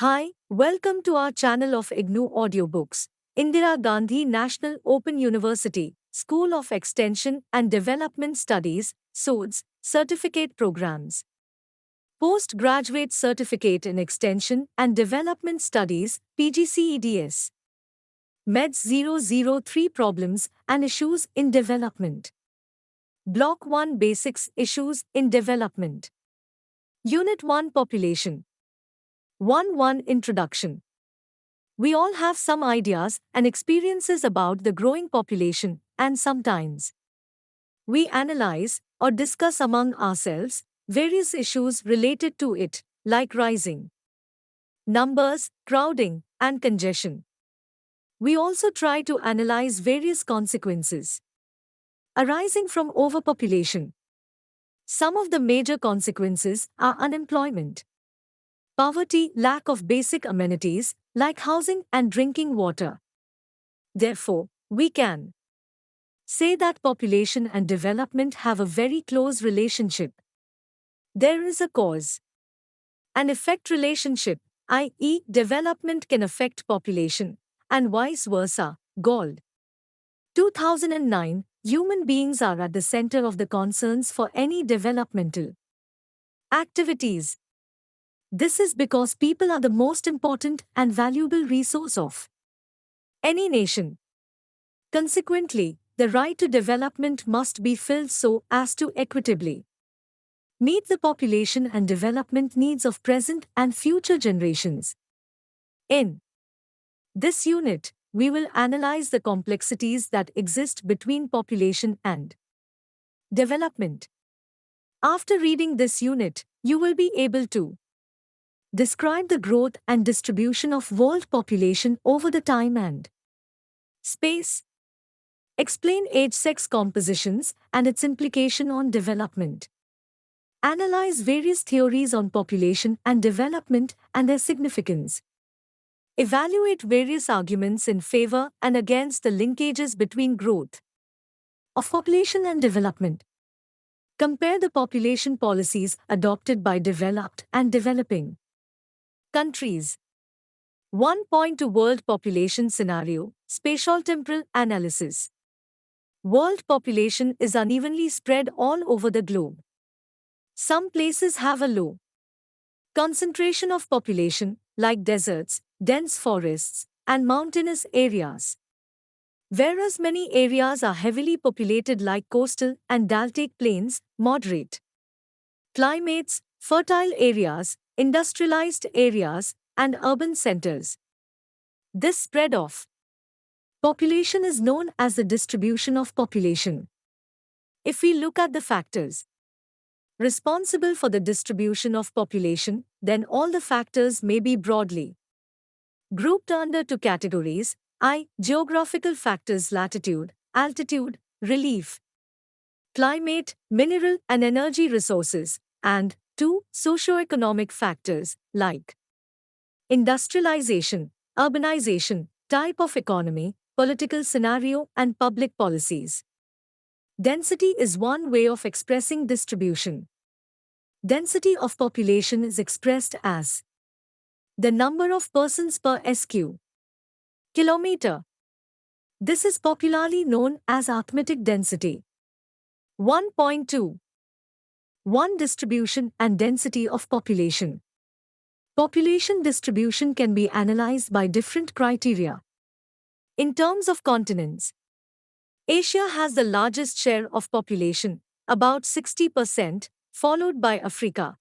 Hi, welcome to our channel of IGNOU audiobooks. Indira Gandhi National Open University, School of Extension and Development Studies, SOEDS, Certificate Programs. Postgraduate Certificate in Extension and Development Studies, PGCEDS. MEDS-3 Problems and Issues in Development. Block-1 Basics Issues in Development. Unit-1 Population. 1 Introduction. We all have some ideas and experiences about the growing population, and sometimes we analyze or discuss among ourselves various issues related to it, like rising numbers, crowding, and congestion. We also try to analyze various consequences arising from overpopulation. Some of the major consequences are unemployment, poverty, lack of basic amenities like housing and drinking water. Therefore, we can say that population and development have a very close relationship. There is a cause and effect relationship, i.e., development can affect population, and vice versa. Gold. 2009, human beings are at the center of the concerns for any developmental activities. This is because people are the most important and valuable resource of any nation. Consequently, the right to development must be filled so as to equitably meet the population and development needs of present and future generations. In this unit, we will analyze the complexities that exist between population and development. After reading this unit, you will be able to describe the growth and distribution of world population over the time and space. Explain age-sex compositions and its implication on development. Analyze various theories on population and development and their significance. Evaluate various arguments in favor and against the linkages between growth of population and development. Compare the population policies adopted by developed and developing countries. 1.2 World Population Scenario, Spatial-Temporal Analysis. World population is unevenly spread all over the globe. Some places have a low concentration of population, like deserts, dense forests, and mountainous areas. Whereas many areas are heavily populated like coastal and deltaic plains, moderate climates, fertile areas, industrialized areas, and urban centers. This spread of population is known as the distribution of population. If we look at the factors responsible for the distribution of population, then all the factors may be broadly grouped under two categories: I. Geographical factors, latitude, altitude, relief, climate, mineral and energy resources, and 2. Socioeconomic factors, like industrialization, urbanization, type of economy, political scenario, and public policies. Density is one way of expressing distribution. Density of population is expressed as the number of persons per sq kilometer. This is popularly known as arithmetic density. 1.2. 1. Distribution and density of population. Population distribution can be analyzed by different criteria. In terms of continents, Asia has the largest share of population, about 60%, followed by Africa,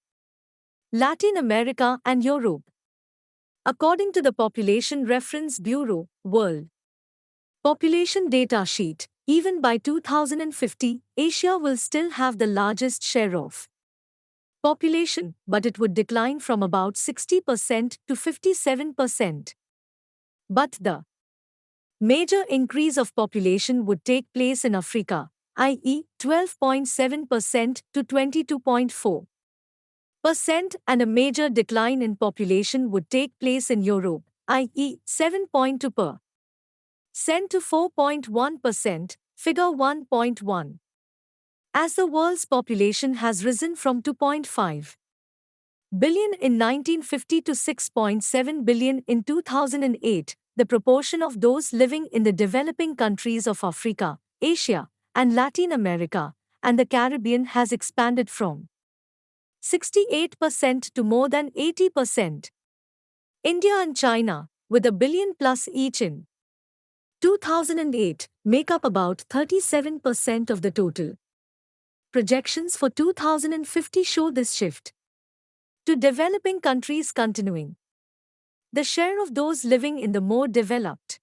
Latin America, and Europe. According to the Population Reference Bureau, World Population Data Sheet, even by 2050, Asia will still have the largest share of population, but it would decline from about 60% to 57%. But the major increase of population would take place in Africa, i.e., 12.7% to 22.4%, and a major decline in population would take place in Europe, i.e., 7.2% to 4.1%, figure 1.1. As the world's population has risen from 2.5 billion in 1950 to 6.7 billion in 2008. The proportion of those living in the developing countries of Africa, Asia, and Latin America, and the Caribbean has expanded from 68% to more than 80%. India and China, with a billion plus each in 2008, make up about 37% of the total. Projections for 2050 show this shift to developing countries continuing. The share of those living in the more developed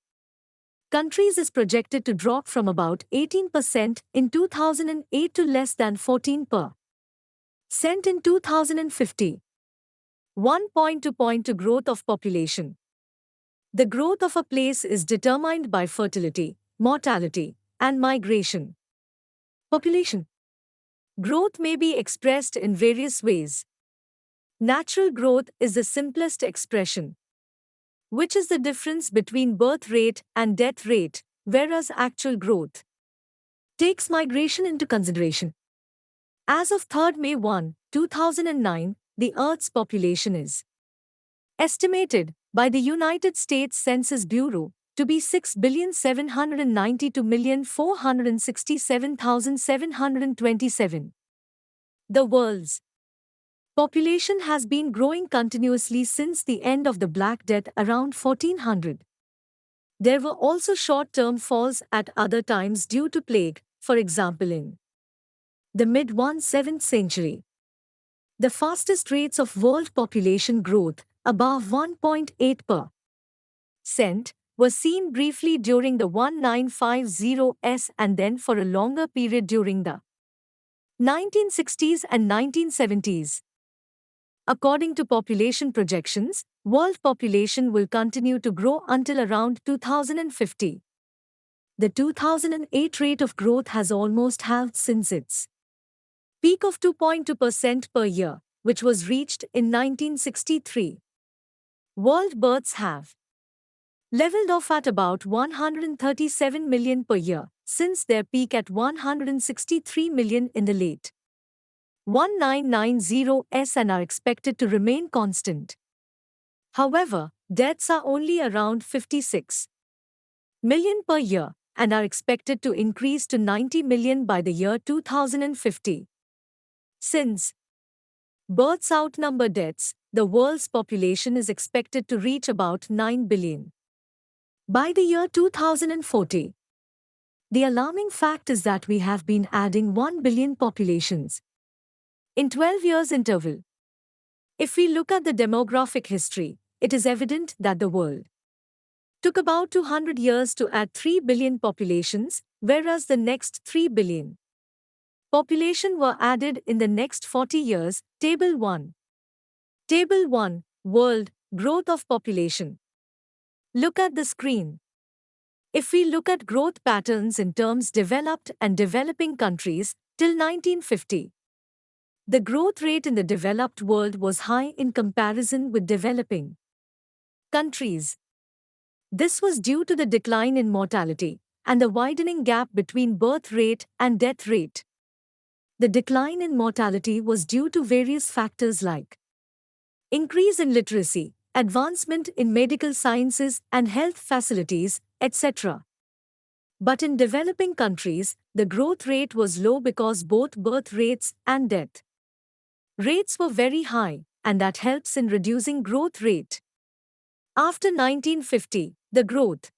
countries is projected to drop from about 18% in 2008 to less than 14% in 2050. 1 point to point to growth of population. The growth of a place is determined by fertility, mortality, and migration. Population growth may be expressed in various ways. Natural growth is the simplest expression, which is the difference between birth rate and death rate, whereas actual growth takes migration into consideration. As of 3rd May 1, 2009, the Earth's population is estimated by the United States Census Bureau to be 6,792,467,727. The world's population has been growing continuously since the end of the Black Death around 1400. There were also short-term falls at other times due to plague, for example in the mid-17th century. The fastest rates of world population growth, above 1.8%, were seen briefly during the 1950s and then for a longer period during the 1960s and 1970s. According to population projections, world population will continue to grow until around 2050. The 2008 rate of growth has almost halved since its peak of 2.2% per year, which was reached in 1963. World births have leveled off at about 137 million per year, since their peak at 163 million in the late 1990s and are expected to remain constant. However, deaths are only around 56 million per year and are expected to increase to 90 million by the year 2050. Since births outnumber deaths, the world's population is expected to reach about 9 billion by the year 2040. The alarming fact is that we have been adding 1 billion populations in 12 years interval. If we look at the demographic history, it is evident that the world took about 200 years to add 3 billion populations, whereas the next 3 billion population were added in the next 40 years. Table 1. Table 1. World growth of population. Look at the screen. If we look at growth patterns in terms developed and developing countries, till 1950, the growth rate in the developed world was high in comparison with developing countries. This was due to the decline in mortality and the widening gap between birth rate and death rate. The decline in mortality was due to various factors like increase in literacy, advancement in medical sciences and health facilities, etc. But in developing countries, the growth rate was low because both birth rates and death rates were very high, and that helps in reducing growth rate. After 1950, the growth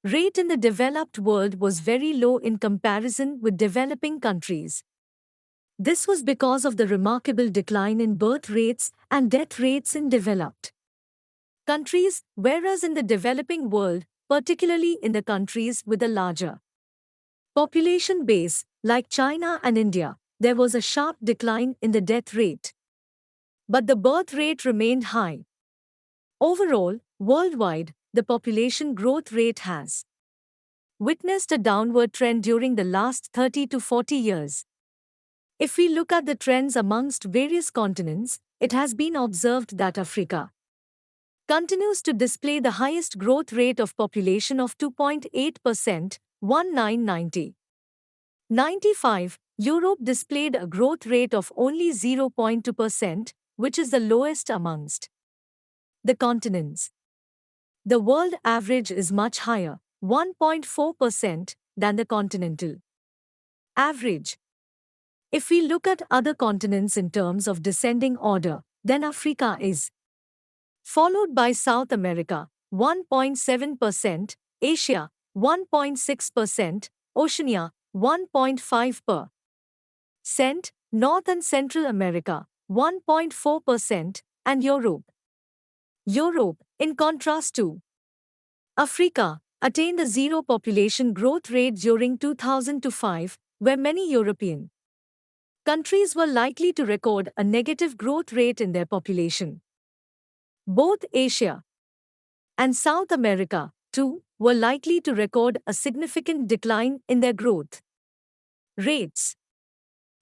rate in the developed world was very low in comparison with developing countries. This was because of the remarkable decline in birth rates and death rates in developed countries, whereas in the developing world, particularly in the countries with a larger population base, like China and India, there was a sharp decline in the death rate. But the birth rate remained high. Overall, worldwide, the population growth rate has witnessed a downward trend during the last 30 to 40 years. If we look at the trends amongst various continents, it has been observed that Africa continues to display the highest growth rate of population of 2.8%, 1990. 95, Europe displayed a growth rate of only 0.2%, which is the lowest amongst the continents. The world average is much higher, 1.4%, than the continental average. If we look at other continents in terms of descending order, then Africa is followed by South America, 1.7%, Asia, 1.6%, Oceania, 1.5%, North and Central America, 1.4%, and Europe, in contrast to Africa, attained a zero population growth rate during 2005, where many European countries were likely to record a negative growth rate in their population. Both Asia and South America, too, were likely to record a significant decline in their growth rates.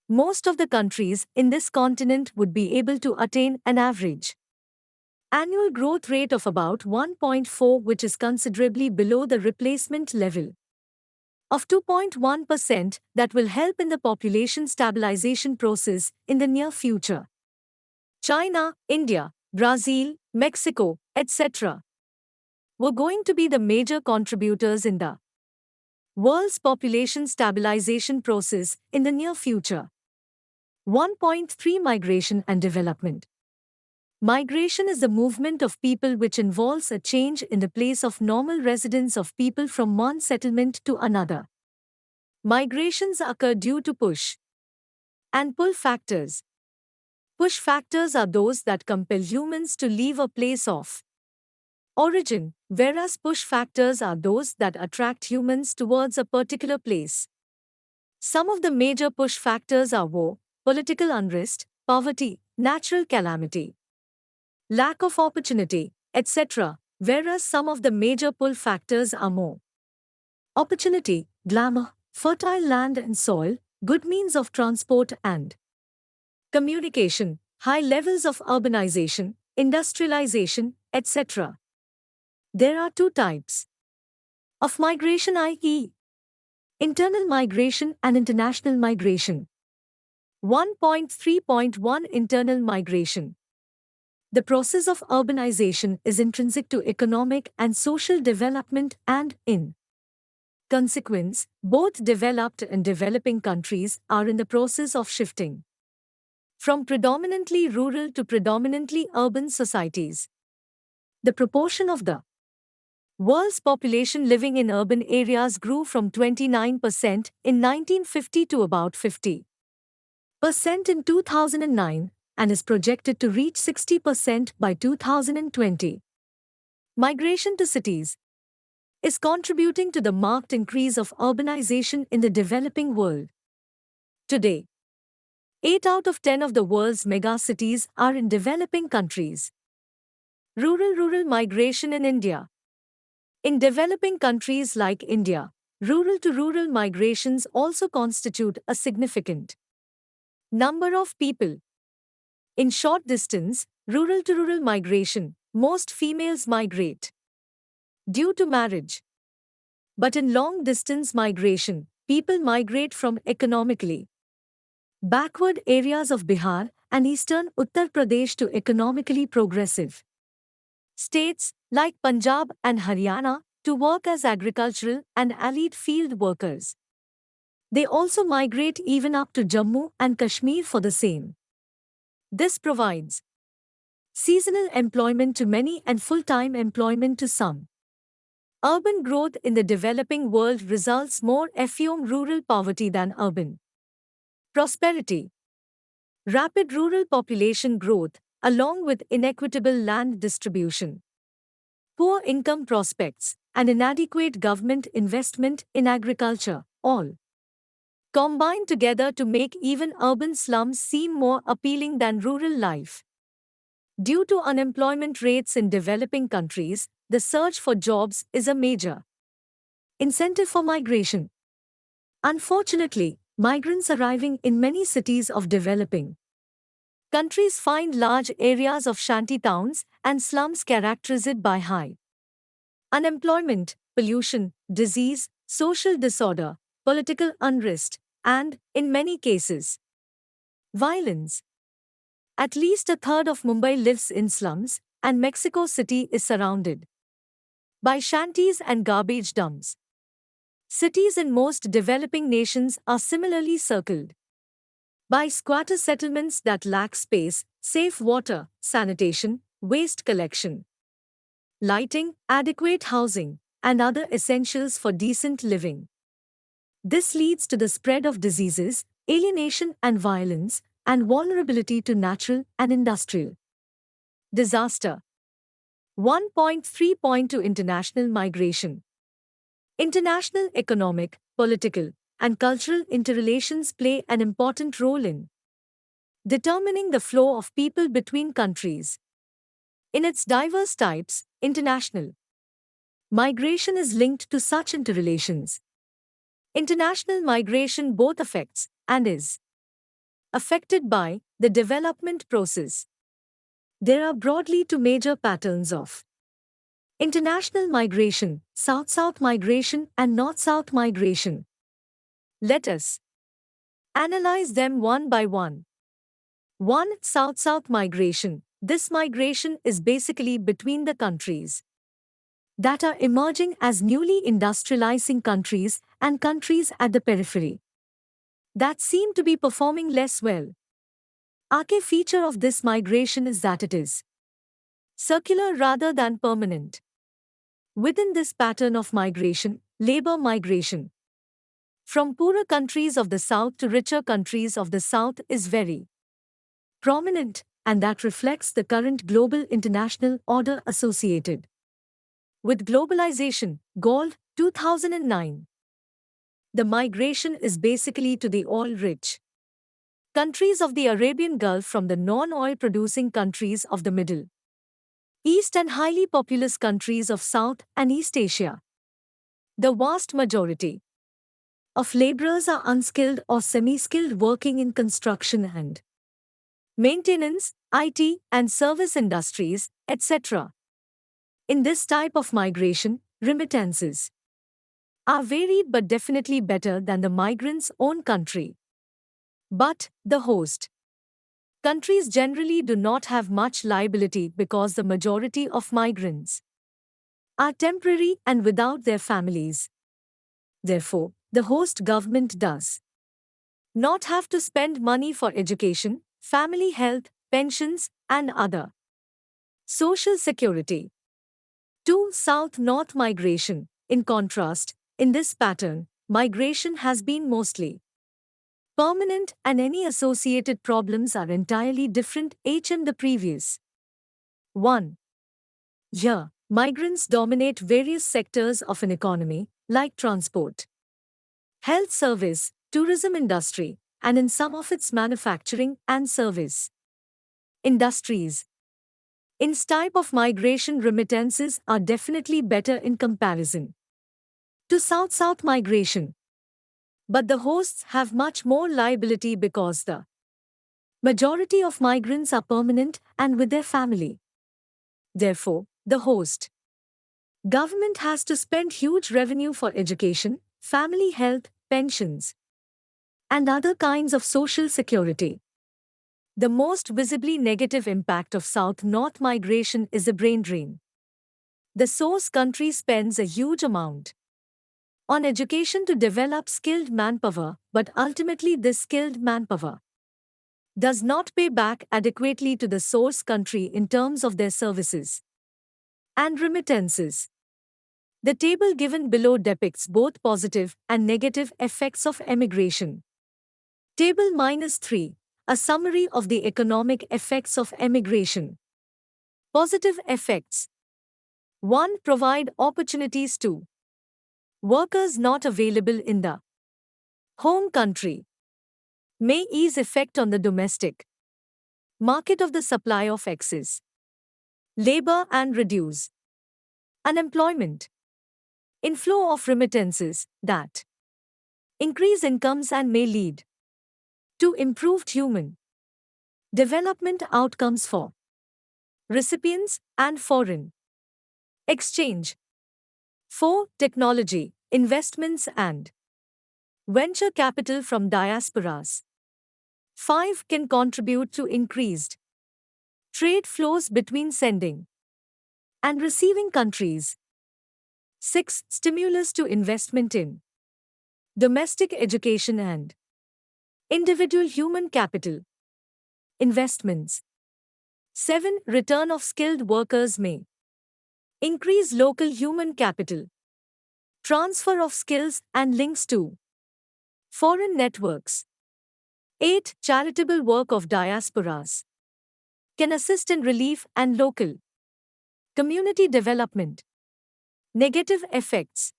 Most of the countries in this continent would be able to attain an average annual growth rate of about 1.4, which is considerably below the replacement level of 2.1% that will help in the population stabilization process in the near future. China, India, Brazil, Mexico, etc. were going to be the major contributors in the world's population stabilization process in the near future. 1.3 Migration and Development. Migration is the movement of people which involves a change in the place of normal residence of people from one settlement to another. Migrations occur due to push and pull factors. Push factors are those that compel humans to leave a place of origin, whereas push factors are those that attract humans towards a particular place. Some of the major push factors are war, political unrest, poverty, natural calamity, lack of opportunity, etc., whereas some of the major pull factors are more opportunity, glamour, fertile land and soil, good means of transport and communication, high levels of urbanization, industrialization, etc. There are two types of migration, i.e., internal migration and international migration. 1.3.1 Internal migration. The process of urbanization is intrinsic to economic and social development and, in consequence, both developed and developing countries are in the process of shifting from predominantly rural to predominantly urban societies. The proportion of the world's population living in urban areas grew from 29% in 1950 to about 50% in 2009 and is projected to reach 60% by 2020. Migration to cities is contributing to the marked increase of urbanization in the developing world. Today, 8 out of 10 of the world's megacities are in developing countries. Rural migration in India. In developing countries like India, rural-to-rural migrations also constitute a significant number of people. In short distance, rural-to-rural migration, most females migrate due to marriage. But in long-distance migration, people migrate from economically backward areas of Bihar and eastern Uttar Pradesh to economically progressive states like Punjab and Haryana to work as agricultural and allied field workers. They also migrate even up to Jammu and Kashmir for the same. This provides seasonal employment to many and full-time employment to some. Urban growth in the developing world results more effluent rural poverty than urban prosperity. Rapid rural population growth, along with inequitable land distribution, poor income prospects, and inadequate government investment in agriculture, all combine together to make even urban slums seem more appealing than rural life. Due to unemployment rates in developing countries, the search for jobs is a major incentive for migration. Unfortunately, migrants arriving in many cities of developing countries find large areas of shanty towns and slums characterized by high unemployment, pollution, disease, social disorder, political unrest, and, in many cases, violence. At least a third of Mumbai lives in slums, and Mexico City is surrounded by shanties and garbage dumps. Cities in most developing nations are similarly circled by squatter settlements that lack space, safe water, sanitation, waste collection, lighting, adequate housing, and other essentials for decent living. This leads to the spread of diseases, alienation and violence, and vulnerability to natural and industrial disaster. 1.3.2 International migration. International economic, political, and cultural interrelations play an important role in determining the flow of people between countries. In its diverse types, international migration is linked to such interrelations. International migration both affects and is affected by the development process. There are broadly two major patterns of international migration: South-South migration and North-South migration. Let us analyze them one by one. 1. South-South migration. This migration is basically between the countries that are emerging as newly industrializing countries and countries at the periphery that seem to be performing less well. A key feature of this migration is that it is circular rather than permanent. Within this pattern of migration, labor migration from poorer countries of the South to richer countries of the South is very prominent, and that reflects the current global international order associated with globalization. Gold, 2009. The migration is basically to the oil-rich countries of the Arabian Gulf from the non-oil producing countries of the Middle East and highly populous countries of South and East Asia. The vast majority of laborers are unskilled or semi-skilled, working in construction and maintenance, IT, and service industries, etc. In this type of migration, remittances are varied but definitely better than the migrant's own country. But the host countries generally do not have much liability because the majority of migrants are temporary and without their families. Therefore, the host government does not have to spend money for education, family health, pensions, and other social security. 2. South-North migration. In contrast, in this pattern, migration has been mostly permanent and any associated problems are entirely different. The previous 1 year, migrants dominate various sectors of an economy, like transport, health service, tourism industry, and in some of its manufacturing and service industries. In this type of migration, remittances are definitely better in comparison to South-South migration. But the hosts have much more liability because the majority of migrants are permanent and with their family. Therefore, the host government has to spend huge revenue for education, family health, pensions, and other kinds of social security. The most visibly negative impact of South-North migration is the brain drain. The source country spends a huge amount on education to develop skilled manpower, but ultimately this skilled manpower does not pay back adequately to the source country in terms of their services and remittances. The table given below depicts both positive and negative effects of emigration. Table -3. A summary of the economic effects of emigration. Positive effects. 1. Provide opportunities to workers not available in the home country. May ease effect on the domestic market of the supply of excess labor and reduce unemployment. Inflow of remittances that increase incomes and may lead to improved human development outcomes for recipients and foreign exchange. 4. Technology, investments and venture capital from diasporas. 5. Can contribute to increased Trade flows between sending and receiving countries. 6. Stimulus to investment in domestic education and individual human capital investments. 7. Return of skilled workers may increase local human capital, transfer of skills and links to foreign networks. 8. Charitable work of diasporas can assist in relief and local community development. Negative effects.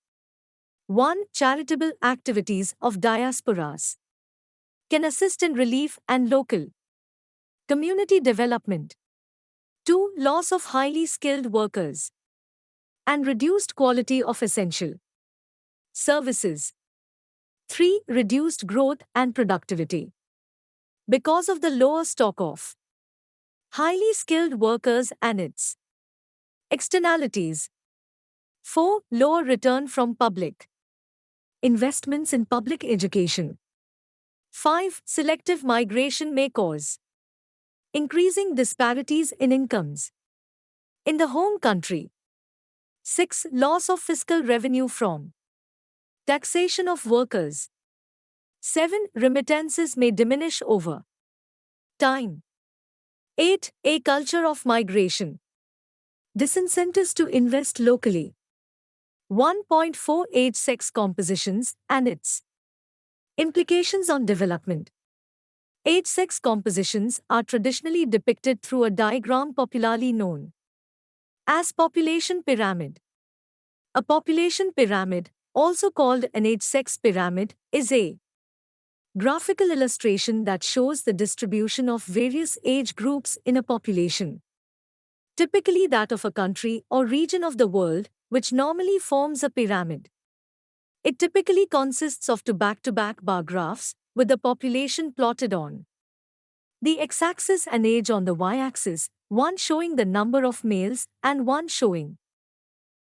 1. Charitable activities of diasporas can assist in relief and local community development. 2. Loss of highly skilled workers and reduced quality of essential services. 3. Reduced growth and productivity because of the lower stock of highly skilled workers and its externalities. 4. Lower return from public investments in public education. 5. Selective migration may cause increasing disparities in incomes in the home country. 6. Loss of fiscal revenue from taxation of workers. 7. Remittances may diminish over time. 8. A culture of migration disincentives to invest locally. 1.4 Age sex compositions and its implications on development. Age sex compositions are traditionally depicted through a diagram popularly known as population pyramid. A population pyramid, also called an age sex pyramid, is a graphical illustration that shows the distribution of various age groups in a population, typically that of a country or region of the world, which normally forms a pyramid. It typically consists of two back-to-back bar graphs, with the population plotted on the x-axis and age on the y-axis, one showing the number of males and one showing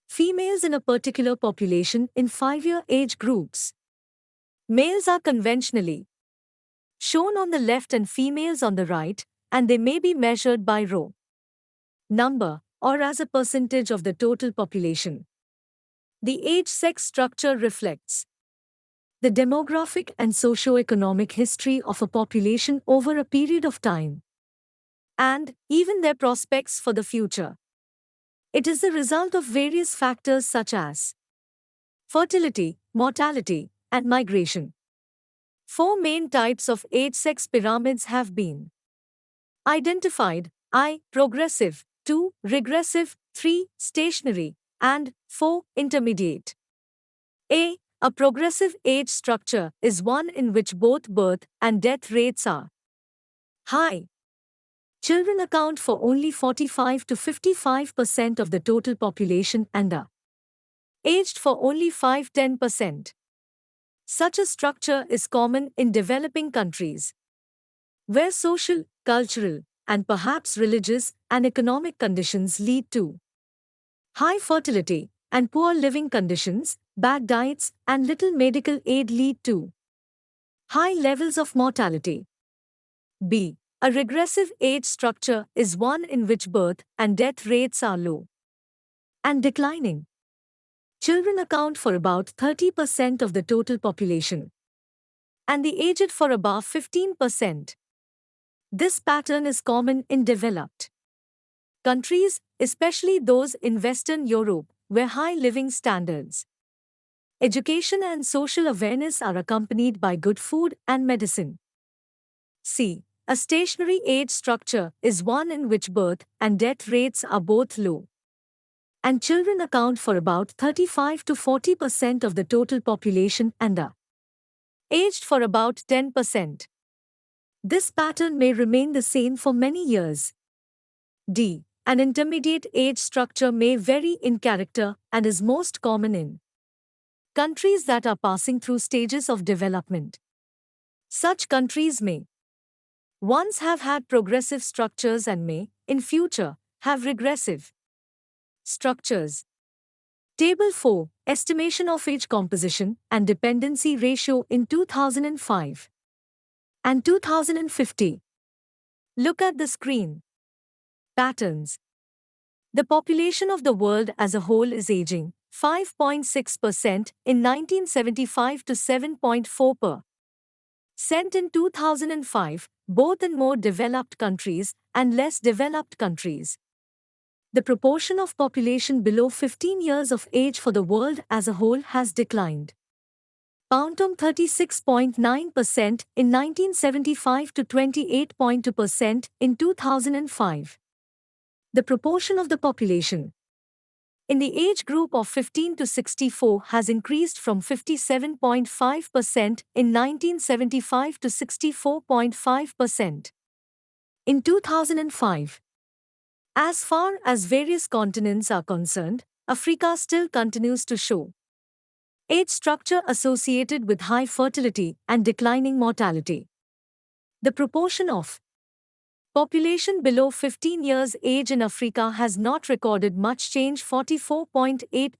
females in a particular population in 5-year age groups. Males are conventionally shown on the left and females on the right, and they may be measured by row number or as a percentage of the total population. The age-sex structure reflects the demographic and socio-economic history of a population over a period of time, and even their prospects for the future. It is the result of various factors such as fertility, mortality, and migration. 4 main types of age-sex pyramids have been identified: I. Progressive, 2. Regressive, 3. Stationary, and 4. Intermediate. A progressive age structure is one in which both birth and death rates are high. Children account for only 45 to 55% of the total population and are aged for only 5–10%. Such a structure is common in developing countries, where social, cultural, and perhaps religious and economic conditions lead to high fertility, and poor living conditions, bad diets, and little medical aid lead to high levels of mortality. B. A regressive age structure is one in which birth and death rates are low and declining. Children account for about 30% of the total population, and the aged for above 15%. This pattern is common in developed countries, especially those in Western Europe, where high living standards, education, and social awareness are accompanied by good food and medicine. C. A stationary age structure is one in which birth and death rates are both low, and children account for about 35 to 40% of the total population and are aged for about 10%. This pattern may remain the same for many years. D. An intermediate age structure may vary in character and is most common in countries that are passing through stages of development. Such countries may once have had progressive structures and may, in future, have regressive structures. Table 4. Estimation of age composition and dependency ratio in 2005 and 2050. Look at the screen. Patterns. The population of the world as a whole is aging, 5.6% in 1975 to 7.4% in 2005, both in more developed countries and less developed countries. The proportion of population below 15 years of age for the world as a whole has declined. From 36.9% in 1975 to 28.2% in 2005. The proportion of the population in the age group of 15 to 64 has increased from 57.5% in 1975 to 64.5% in 2005. As far as various continents are concerned, Africa still continues to show age structure associated with high fertility and declining mortality. The proportion of population below 15 years age in Africa has not recorded much change, 44.8% in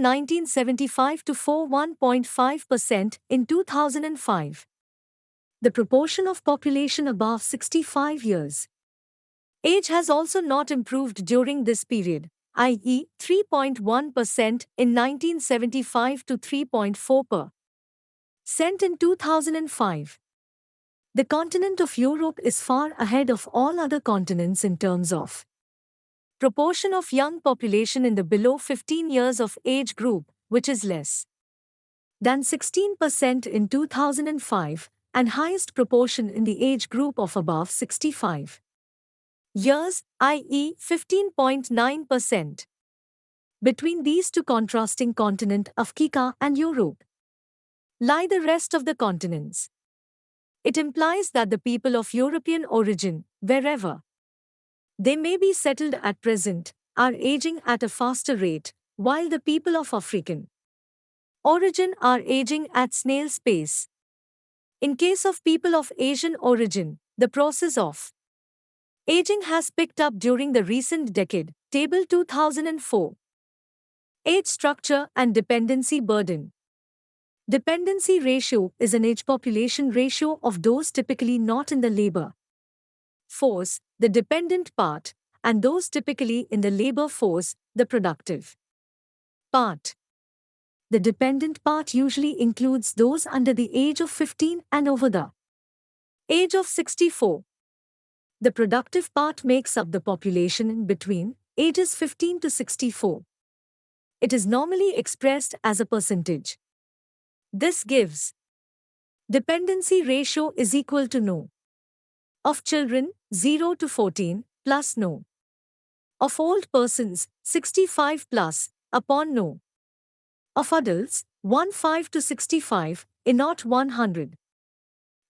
1975 to 41.5% in 2005. The proportion of population above 65 years age has also not improved during this period, i.e., 3.1% in 1975 to 3.4% in 2005. The continent of Europe is far ahead of all other continents in terms of proportion of young population in the below 15 years of age group, which is less than 16% in 2005, and highest proportion in the age group of above 65 years, i.e., 15.9%. Between these two contrasting continents, Africa and Europe, lie the rest of the continents. It implies that the people of European origin, wherever they may be settled at present, are aging at a faster rate, while the people of African origin are aging at snail's pace. In case of people of Asian origin, the process of aging has picked up during the recent decade. Table 2004. Age structure and dependency burden. Dependency ratio is an age-population ratio of those typically not in the labor force, the dependent part, and those typically in the labor force, the productive part. The dependent part usually includes those under the age of 15 and over the age of 64. The productive part makes up the population in between ages 15 to 64. It is normally expressed as a percentage. This gives dependency ratio is equal to no of children 0 to 14 plus no of old persons 65 plus upon no of adults 15 to 65 in not 100.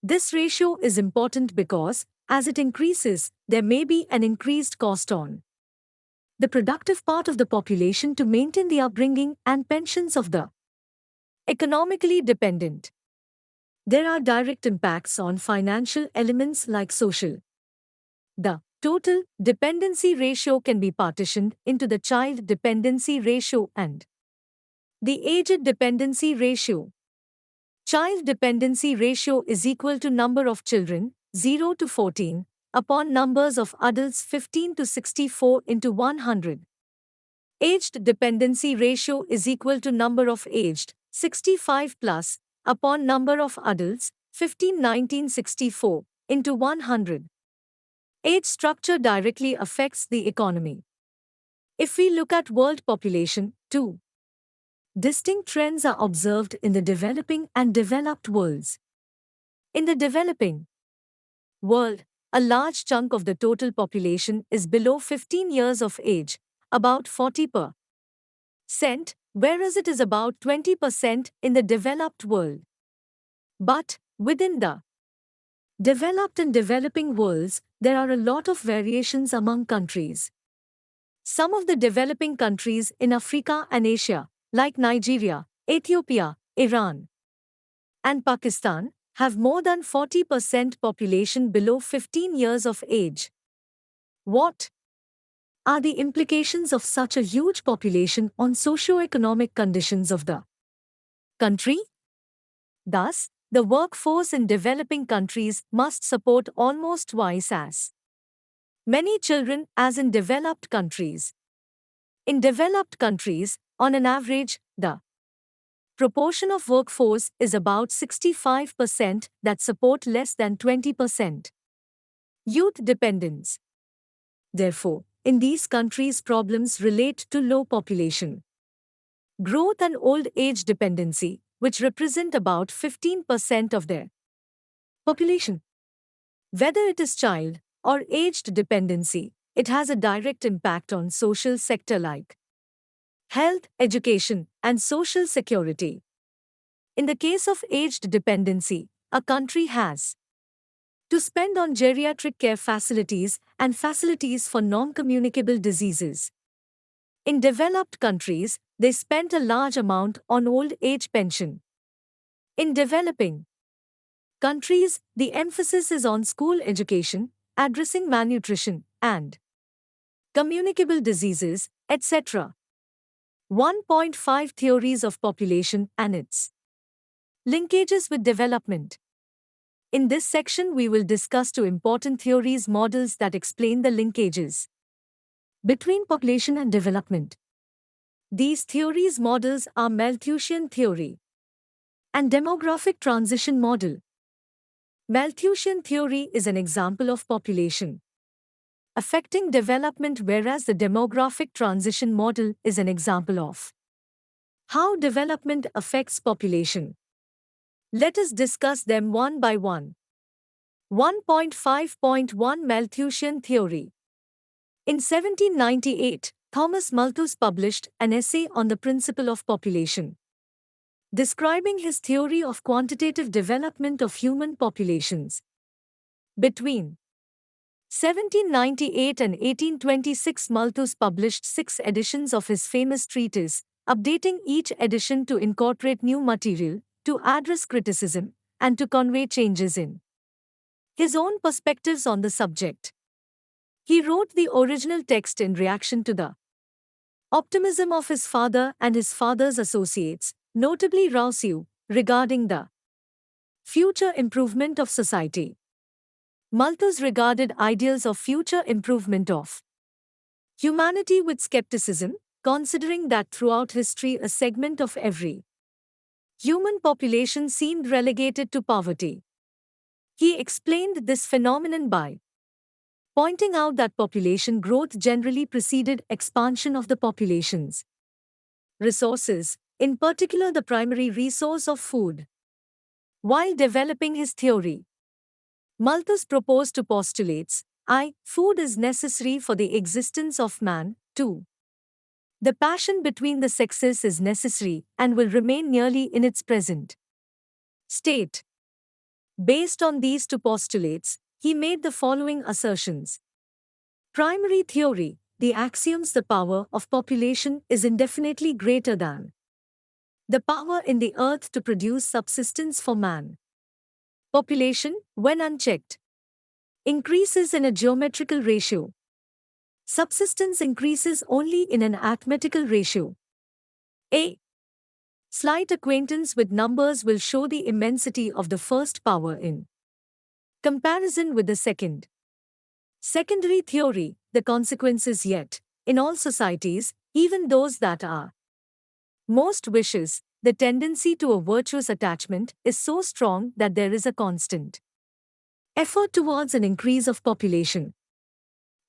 This ratio is important because as it increases, there may be an increased cost on the productive part of the population to maintain the upbringing and pensions of the economically dependent. There are direct impacts on financial elements like social. The total dependency ratio can be partitioned into the child dependency ratio and the aged dependency ratio. Child dependency ratio is equal to number of children 0 to 14 upon numbers of adults 15 to 64 into 100. Aged dependency ratio is equal to number of aged 65 plus upon number of adults 15-19-64 into 100. Age structure directly affects the economy. If we look at world population, too, distinct trends are observed in the developing and developed worlds. In the developing world, a large chunk of the total population is below 15 years of age, about 40%, whereas it is about 20% in the developed world. But, within the developed and developing worlds, there are a lot of variations among countries. Some of the developing countries in Africa and Asia, like Nigeria, Ethiopia, Iran, and Pakistan, have more than 40% population below 15 years of age. What are the implications of such a huge population on socio-economic conditions of the country? Thus, the workforce in developing countries must support almost twice as Many children as in developed countries. In developed countries, on an average, the proportion of workforce is about 65% that support less than 20% youth dependence. Therefore, in these countries problems relate to low population growth and old age dependency, which represent about 15% of their population. Whether it is child or aged dependency, it has a direct impact on social sector like health, education, and social security. In the case of aged dependency, a country has to spend on geriatric care facilities and facilities for non-communicable diseases. In developed countries, they spent a large amount on old age pension. In developing countries, the emphasis is on school education, addressing malnutrition and communicable diseases, etc. 1.5 Theories of population and its linkages with development. In this section, we will discuss two important theories models that explain the linkages between population and development. These theories models are Malthusian theory and demographic transition model. Malthusian theory is an example of population affecting development, whereas the demographic transition model is an example of how development affects population. Let us discuss them one by one. 1.5.1 Malthusian theory. In 1798, Thomas Malthus published an essay on the principle of population, describing his theory of quantitative development of human populations. Between 1798 and 1826, Malthus published 6 editions of his famous treatise, updating each edition to incorporate new material, to address criticism, and to convey changes in his own perspectives on the subject. He wrote the original text in reaction to the optimism of his father and his father's associates, notably Rousseau, regarding the future improvement of society. Malthus regarded ideals of future improvement of humanity with skepticism, considering that throughout history a segment of every human population seemed relegated to poverty. He explained this phenomenon by pointing out that population growth generally preceded expansion of the population's resources, in particular the primary resource of food. While developing his theory, Malthus proposed two postulates: I. Food is necessary for the existence of man. 2. The passion between the sexes is necessary and will remain nearly in its present state. Based on these two postulates, he made the following assertions. Primary theory: the axioms, the power of population is indefinitely greater than the power in the earth to produce subsistence for man. Population, when unchecked, increases in a geometrical ratio. Subsistence increases only in an arithmetical ratio. A slight acquaintance with numbers will show the immensity of the first power in comparison with the second. Secondary theory: the consequences, yet, in all societies, even those that are most vicious, the tendency to a virtuous attachment is so strong that there is a constant effort towards an increase of population.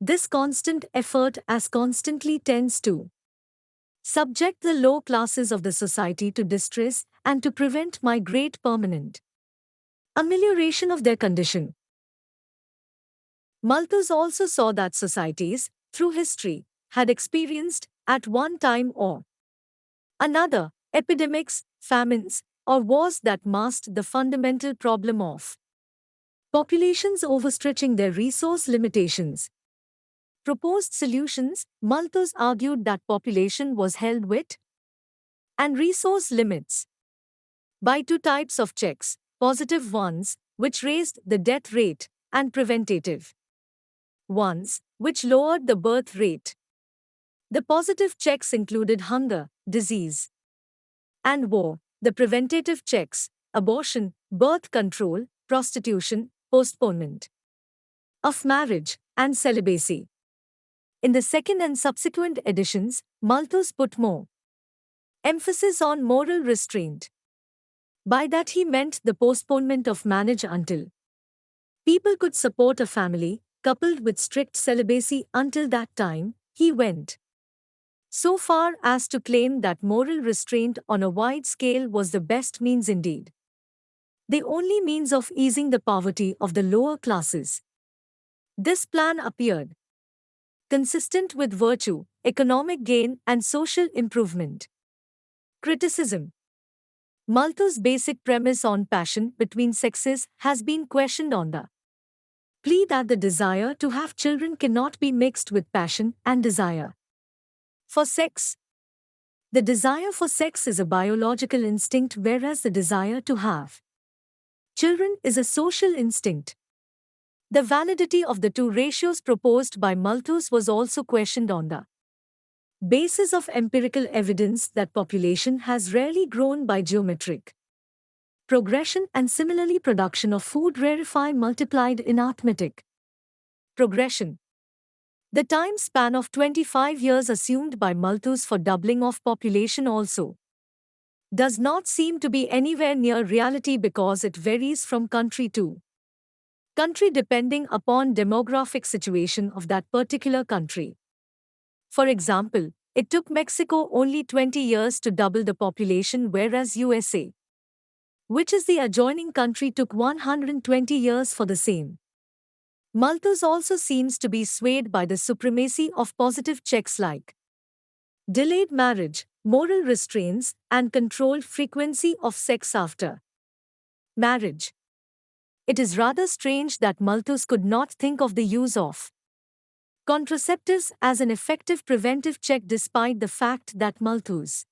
This constant effort as constantly tends to subject the low classes of the society to distress and to prevent great permanent amelioration of their condition. Malthus also saw that societies, through history, had experienced, at one time or another, epidemics, famines, or wars that masked the fundamental problem of populations overstretching their resource limitations. Proposed solutions: Malthus argued that population was held with and resource limits by two types of checks: positive ones, which raised the death rate, and preventative ones, which lowered the birth rate. The positive checks included hunger, disease, and war. The preventative checks: abortion, birth control, prostitution, postponement of marriage, and celibacy. In the second and subsequent editions, Malthus put more emphasis on moral restraint. By that he meant the postponement of marriage until people could support a family, coupled with strict celibacy until that time. He went so far as to claim that moral restraint on a wide scale was the best means indeed, the only means of easing the poverty of the lower classes. This plan appeared consistent with virtue, economic gain, and social improvement. Criticism. Malthus' basic premise on passion between sexes has been questioned on the plea that the desire to have children cannot be mixed with passion and desire for sex. The desire for sex is a biological instinct, whereas the desire to have children is a social instinct. The validity of the two ratios proposed by Malthus was also questioned on the basis of empirical evidence that population has rarely grown by geometric progression, and similarly production of food rarely multiplied in arithmetic progression. The time span of 25 years assumed by Malthus for doubling of population also does not seem to be anywhere near reality, because it varies from country to country depending upon demographic situation of that particular country. For example, it took Mexico only 20 years to double the population, whereas USA, which is the adjoining country, took 120 years for the same. Malthus also seems to be swayed by the supremacy of positive checks like delayed marriage, moral restraints, and controlled frequency of sex after marriage. It is rather strange that Malthus could not think of the use of contraceptives as an effective preventive check, despite the fact that Malthus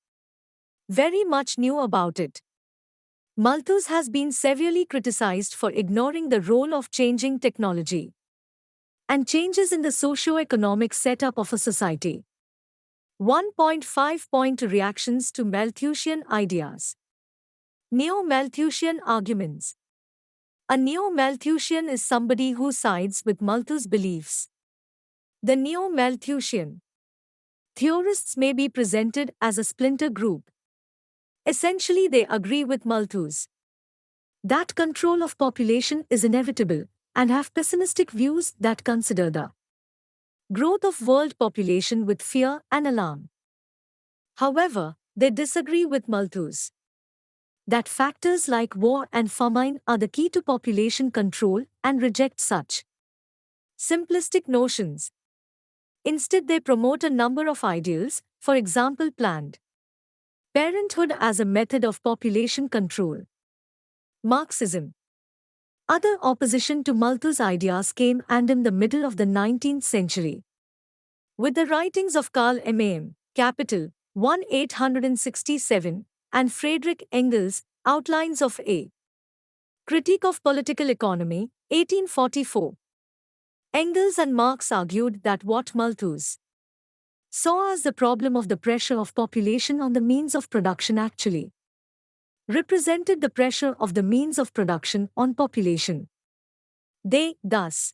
very much knew about it. Malthus has been severely criticized for ignoring the role of changing technology and changes in the socio-economic setup of a society. 1.5 Reactions to Malthusian ideas. Neo-Malthusian arguments. A neo-Malthusian is somebody who sides with Malthus' beliefs. The neo-Malthusian theorists may be presented as a splinter group. Essentially, they agree with Malthus that control of population is inevitable, and have pessimistic views that consider the growth of world population with fear and alarm. However, they disagree with Malthus that factors like war and famine are the key to population control, and reject such simplistic notions. Instead, they promote a number of ideals, for example, Planned Parenthood as a method of population control. Marxism. Other opposition to Malthus' ideas came in the middle of the 19th century, with the writings of Karl Marx, Capital, 1867, and Friedrich Engels, Outlines of a Critique of Political Economy, 1844. Engels and Marx argued that what Malthus saw as the problem of the pressure of population on the means of production actually represented the pressure of the means of production on population. They, thus,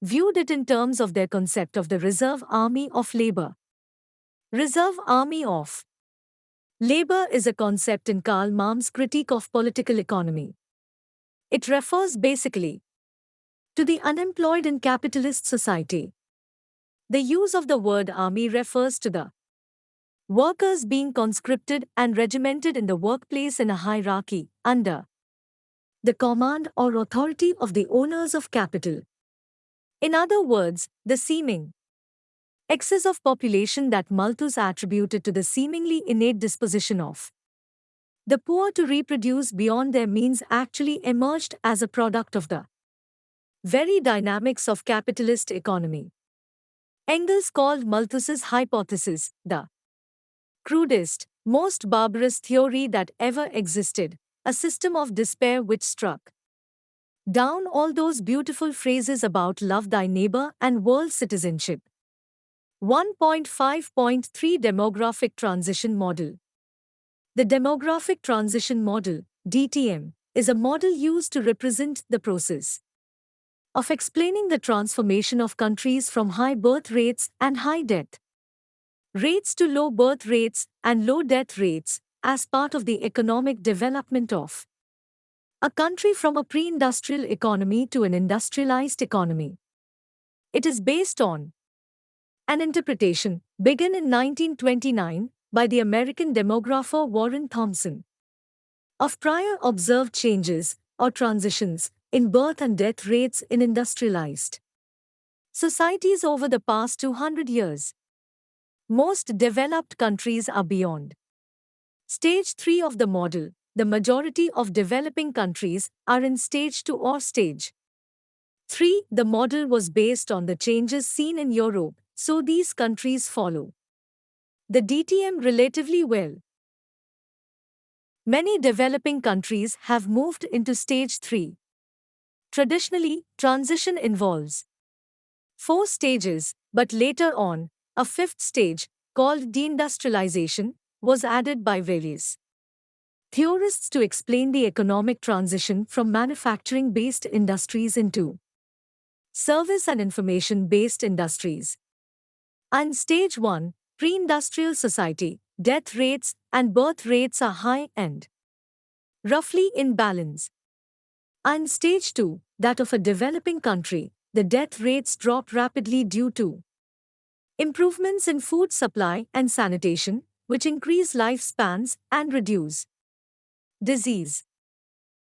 viewed it in terms of their concept of the reserve army of labor. Reserve army of labor is a concept in Karl Marx's Critique of Political Economy. It refers basically to the unemployed in capitalist society. The use of the word army refers to the workers being conscripted and regimented in the workplace in a hierarchy, under the command or authority of the owners of capital. In other words, the seeming excess of population that Malthus attributed to the seemingly innate disposition of the poor to reproduce beyond their means actually emerged as a product of the very dynamics of capitalist economy. Engels called Malthus's hypothesis the crudest, most barbarous theory that ever existed, a system of despair which struck down all those beautiful phrases about love thy neighbor and world citizenship. 1.5.3 Demographic Transition Model. The Demographic Transition Model, DTM, is a model used to represent the process of explaining the transformation of countries from high birth rates and high death rates to low birth rates and low death rates as part of the economic development of a country from a pre-industrial economy to an industrialized economy. It is based on an interpretation begun in 1929 by the American demographer Warren Thompson of prior observed changes or transitions in birth and death rates in industrialized societies over the past 200 years. Most developed countries are beyond Stage 3 of the model. The majority of developing countries are in Stage 2 or Stage 3. The model was based on the changes seen in Europe, so these countries follow the DTM relatively well. Many developing countries have moved into Stage 3. Traditionally, transition involves 4 stages, but later on, a 5th stage, called deindustrialization, was added by various theorists to explain the economic transition from manufacturing-based industries into service and information-based industries. And Stage 1, pre-industrial society, death rates and birth rates are high and roughly in balance. And Stage 2, that of a developing country, the death rates drop rapidly due to improvements in food supply and sanitation, which increase lifespans and reduce disease.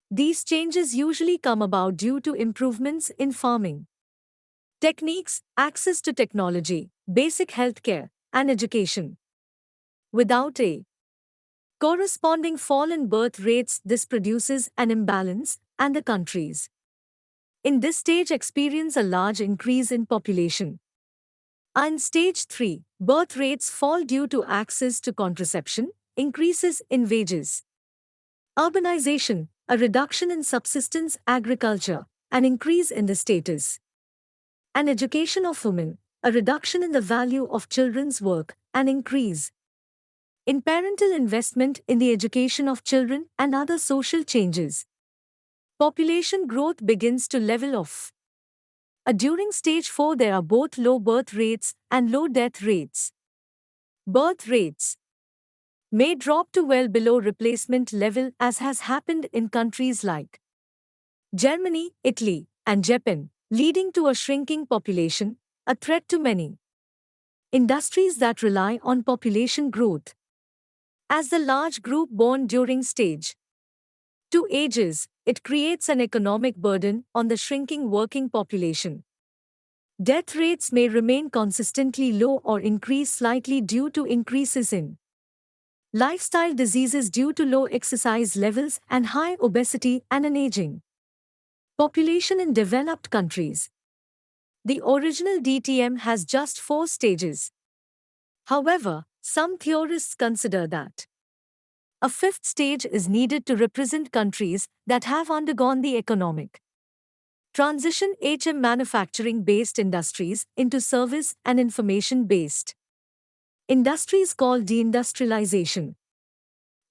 These changes usually come about due to improvements in farming techniques, access to technology, basic healthcare, and education. Without a corresponding fall in birth rates, this produces an imbalance, and the countries in this stage experience a large increase in population. In Stage 3, birth rates fall due to access to contraception, increases in wages, urbanization, a reduction in subsistence agriculture, an increase in the status and education of women, a reduction in the value of children's work, an increase in parental investment in the education of children, and other social changes. Population growth begins to level off. During Stage 4 there are both low birth rates and low death rates. Birth rates may drop to well below replacement level, as has happened in countries like Germany, Italy, and Japan, leading to a shrinking population, a threat to many industries that rely on population growth. As the large group born during Stage 2 ages, it creates an economic burden on the shrinking working population. Death rates may remain consistently low or increase slightly due to increases in lifestyle diseases due to low exercise levels and high obesity and an aging population in developed countries. The original DTM has just 4 stages. However, some theorists consider that a 5th stage is needed to represent countries that have undergone the economic transition HM manufacturing-based industries into service and information-based industries called deindustrialization.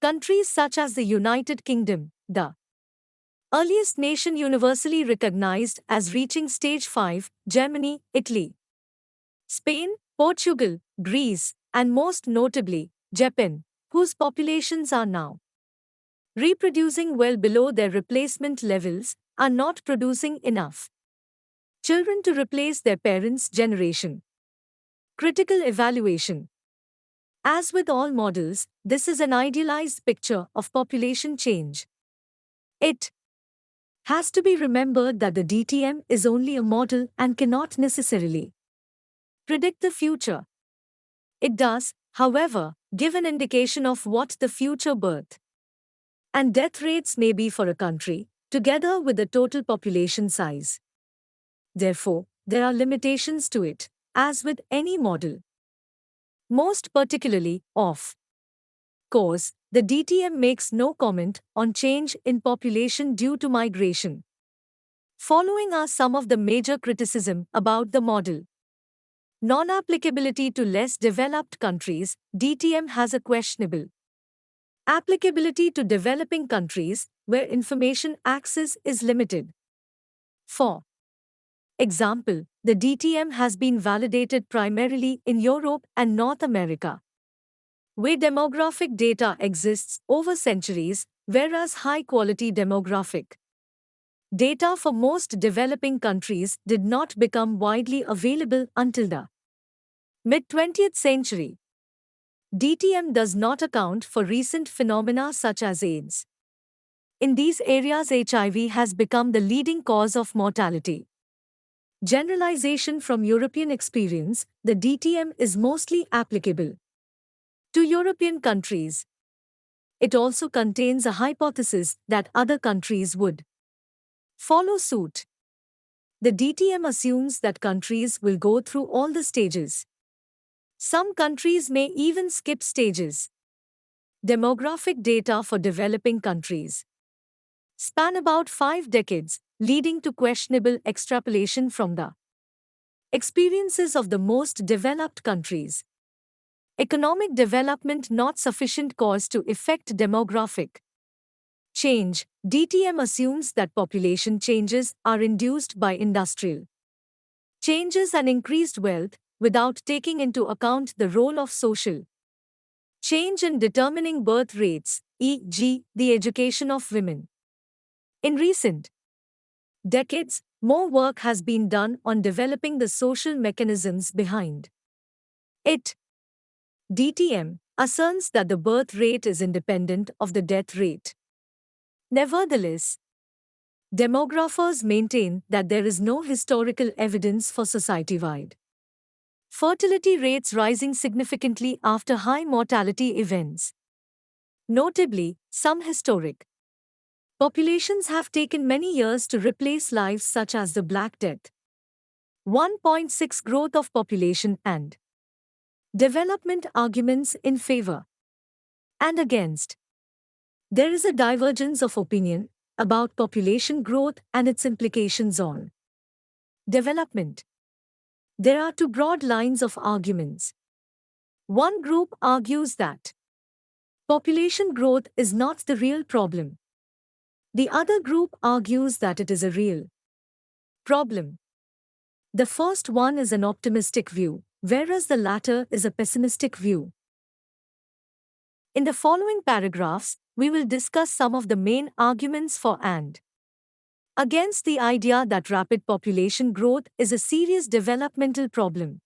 Countries such as the United Kingdom, the earliest nation universally recognized as reaching Stage 5, Germany, Italy, Spain, Portugal, Greece, and most notably, Japan, whose populations are now reproducing well below their replacement levels, are not producing enough children to replace their parents' generation. Critical evaluation. As with all models, this is an idealized picture of population change. It has to be remembered that the DTM is only a model and cannot necessarily predict the future. It does, however, give an indication of what the future birth and death rates may be for a country, together with the total population size. Therefore, there are limitations to it, as with any model. Most particularly, of course, the DTM makes no comment on change in population due to migration. Following are some of the major criticism about the model. Non-applicability to less developed countries. DTM has a questionable applicability to developing countries where information access is limited. 4. Example, the DTM has been validated primarily in Europe and North America, where demographic data exists over centuries, whereas high-quality demographic data for most developing countries did not become widely available until the mid-20th century. DTM does not account for recent phenomena such as AIDS. In these areas, HIV has become the leading cause of mortality. Generalization from European experience, the DTM is mostly applicable to European countries. It also contains a hypothesis that other countries would follow suit. The DTM assumes that countries will go through all the stages. Some countries may even skip stages. Demographic data for developing countries span about 5 decades, leading to questionable extrapolation from the experiences of the most developed countries. Economic development not sufficient cause to affect demographic change. DTM assumes that population changes are induced by industrial changes and increased wealth, without taking into account the role of social change in determining birth rates, e.g., the education of women. In recent decades, more work has been done on developing the social mechanisms behind it. DTM asserts that the birth rate is independent of the death rate. Nevertheless, demographers maintain that there is no historical evidence for society-wide fertility rates rising significantly after high mortality events. Notably, some historic populations have taken many years to replace lives, such as the Black Death. 1.6 Growth of population and development arguments in favor and against. There is a divergence of opinion about population growth and its implications on development. There are two broad lines of arguments. One group argues that population growth is not the real problem. The other group argues that it is a real problem. The first one is an optimistic view, whereas the latter is a pessimistic view. In the following paragraphs, we will discuss some of the main arguments for and against the idea that rapid population growth is a serious developmental problem.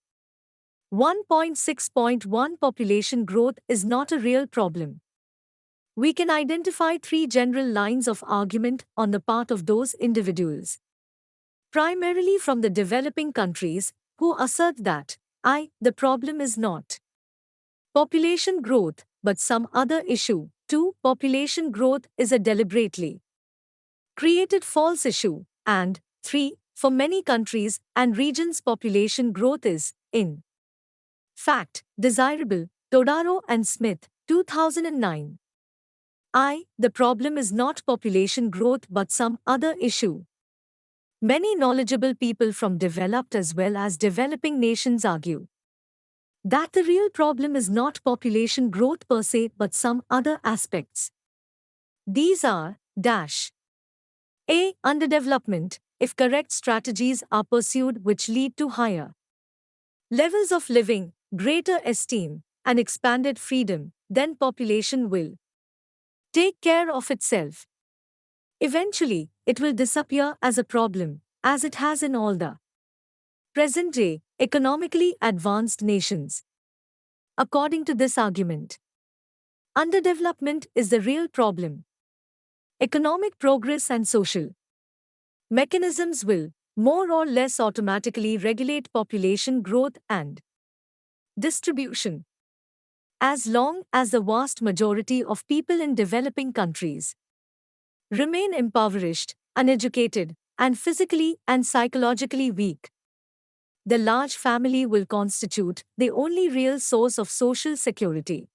1.6.1 Population growth is not a real problem. We can identify three general lines of argument on the part of those individuals, primarily from the developing countries, who assert that the problem is not population growth, but some other issue. 2. Population growth is a deliberately created false issue. And 3. For many countries and regions, population growth is, in fact, desirable. Todaro and Smith, 2009. The problem is not population growth but some other issue. Many knowledgeable people from developed as well as developing nations argue that the real problem is not population growth per se but some other aspects. These are A. Underdevelopment, if correct strategies are pursued which lead to higher levels of living, greater esteem, and expanded freedom, then population will take care of itself. Eventually, it will disappear as a problem, as it has in all the present-day, economically advanced nations. According to this argument, underdevelopment is the real problem. Economic progress and social mechanisms will, more or less automatically, regulate population growth and distribution. As long as the vast majority of people in developing countries remain impoverished, uneducated, and physically and psychologically weak, the large family will constitute the only real source of social security.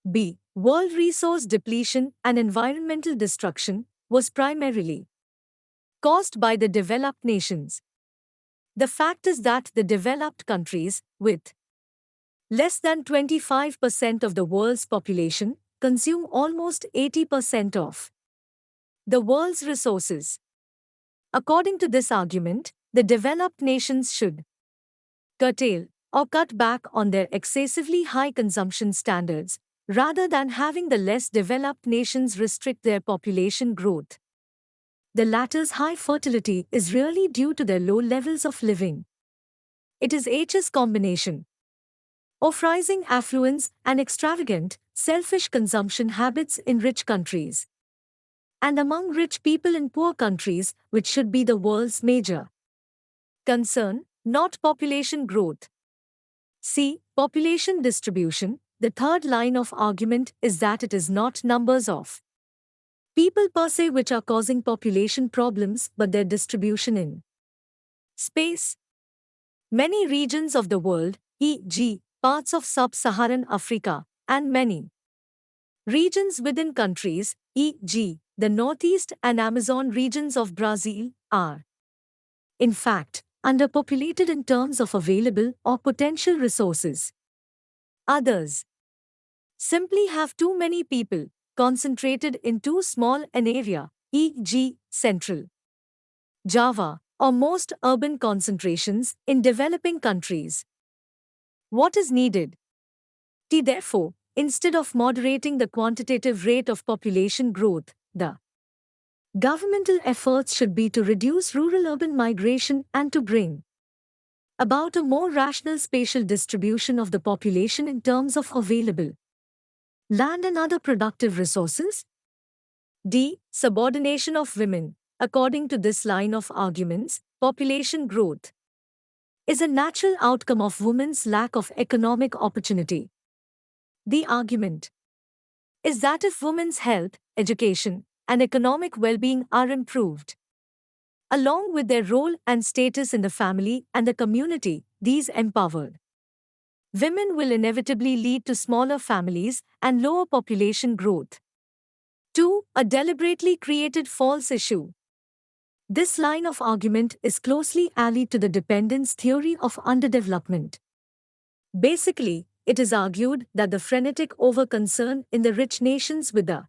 B. World resource depletion and environmental destruction was primarily caused by the developed nations. The fact is that the developed countries, with less than 25% of the world's population, consume almost 80% of the world's resources. According to this argument, The developed nations should curtail or cut back on their excessively high consumption standards, rather than having the less developed nations restrict their population growth. The latter's high fertility is really due to their low levels of living. It is H's combination of rising affluence and extravagant, selfish consumption habits in rich countries, and among rich people in poor countries, which should be the world's major concern, not population growth. See, population distribution. The third line of argument is that it is not numbers of people per se which are causing population problems, but their distribution in space. Many regions of the world, e.g., parts of sub-Saharan Africa, and many regions within countries, e.g., the Northeast and Amazon regions of Brazil, are, in fact, underpopulated in terms of available or potential resources. Others simply have too many people concentrated in too small an area, e.g., Central Java, or most urban concentrations in developing countries. What is needed? Therefore, instead of moderating the quantitative rate of population growth, the governmental efforts should be to reduce rural-urban migration and to bring about a more rational spatial distribution of the population in terms of available land and other productive resources. D. Subordination of women. According to this line of arguments, population growth is a natural outcome of women's lack of economic opportunity. The argument is that if women's health, education, and economic well-being are improved, along with their role and status in the family and the community, these empowered women will inevitably lead to smaller families and lower population growth. 2. A deliberately created false issue. This line of argument is closely allied to the dependence theory of underdevelopment. Basically, it is argued that the frenetic over-concern in the rich nations with the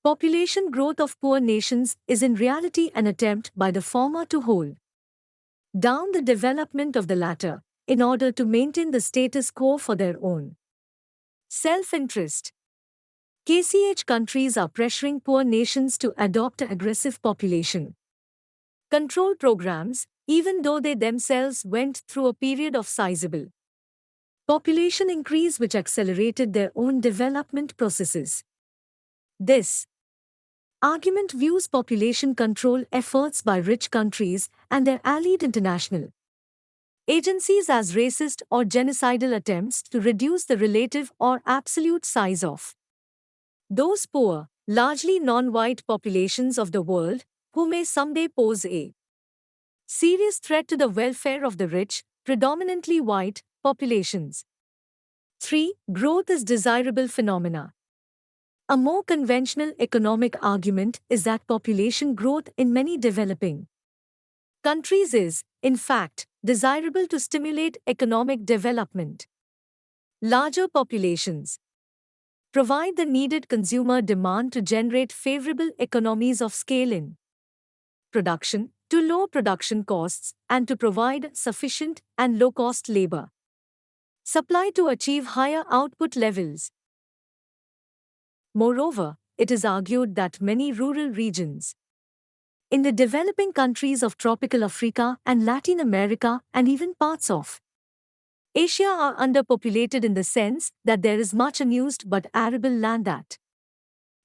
population growth of poor nations is in reality an attempt by the former to hold down the development of the latter, in order to maintain the status quo for their own self-interest. KCH countries are pressuring poor nations to adopt aggressive population control programs, even though they themselves went through a period of sizable population increase which accelerated their own development processes. This argument views population control efforts by rich countries and their allied international agencies as racist or genocidal attempts to reduce the relative or absolute size of those poor, largely non-white populations of the world, who may someday pose a serious threat to the welfare of the rich, predominantly white, populations. 3. Growth is desirable phenomena. A more conventional economic argument is that population growth in many developing countries is, in fact, desirable to stimulate economic development. Larger populations provide the needed consumer demand to generate favorable economies of scale in production, to lower production costs, and to provide sufficient and low-cost labor supply to achieve higher output levels. Moreover, it is argued that many rural regions in the developing countries of tropical Africa and Latin America and even parts of Asia are underpopulated in the sense that there is much unused but arable land that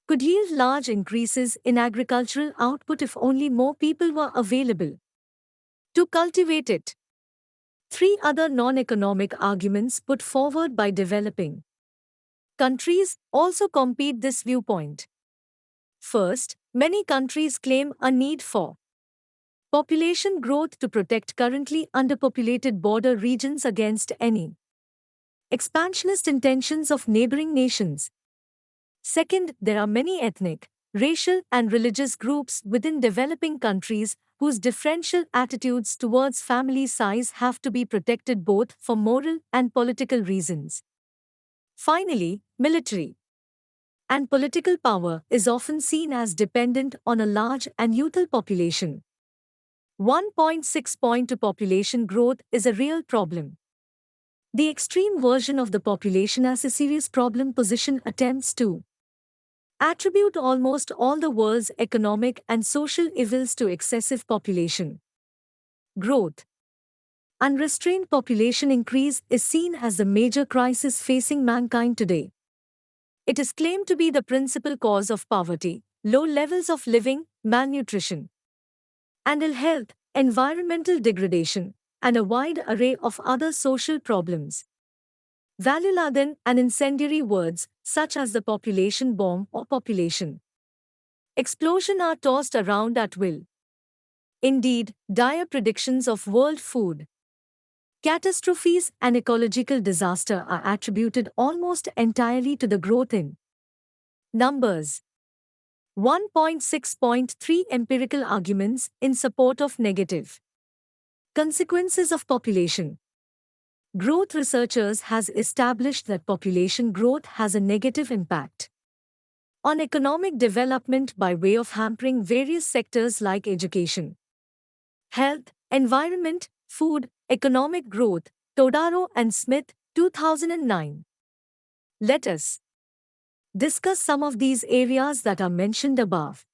could yield large increases in agricultural output if only more people were available to cultivate it. 3 other non-economic arguments put forward by developing countries also compete this viewpoint. First, many countries claim a need for population growth to protect currently underpopulated border regions against any expansionist intentions of neighboring nations. Second, there are many ethnic, racial, and religious groups within developing countries whose differential attitudes towards family size have to be protected both for moral and political reasons. Finally, military and political power is often seen as dependent on a large and youthful population. 1.6 to population growth is a real problem. The extreme version of the population as a serious problem position attempts to attribute almost all the world's economic and social evils to excessive population growth. Unrestrained population increase is seen as the major crisis facing mankind today. It is claimed to be the principal cause of poverty, low levels of living, malnutrition, and ill health, environmental degradation, and a wide array of other social problems. Value-laden and incendiary words, such as the population bomb or population explosion, are tossed around at will. Indeed, dire predictions of world food catastrophes and ecological disaster are attributed almost entirely to the growth in numbers. 1.6.3 Empirical arguments in support of negative consequences of population growth. Researchers has established that population growth has a negative impact on economic development by way of hampering various sectors like education, health, environment, food, economic growth. Todaro and Smith, 2009. Let us discuss some of these areas that are mentioned above.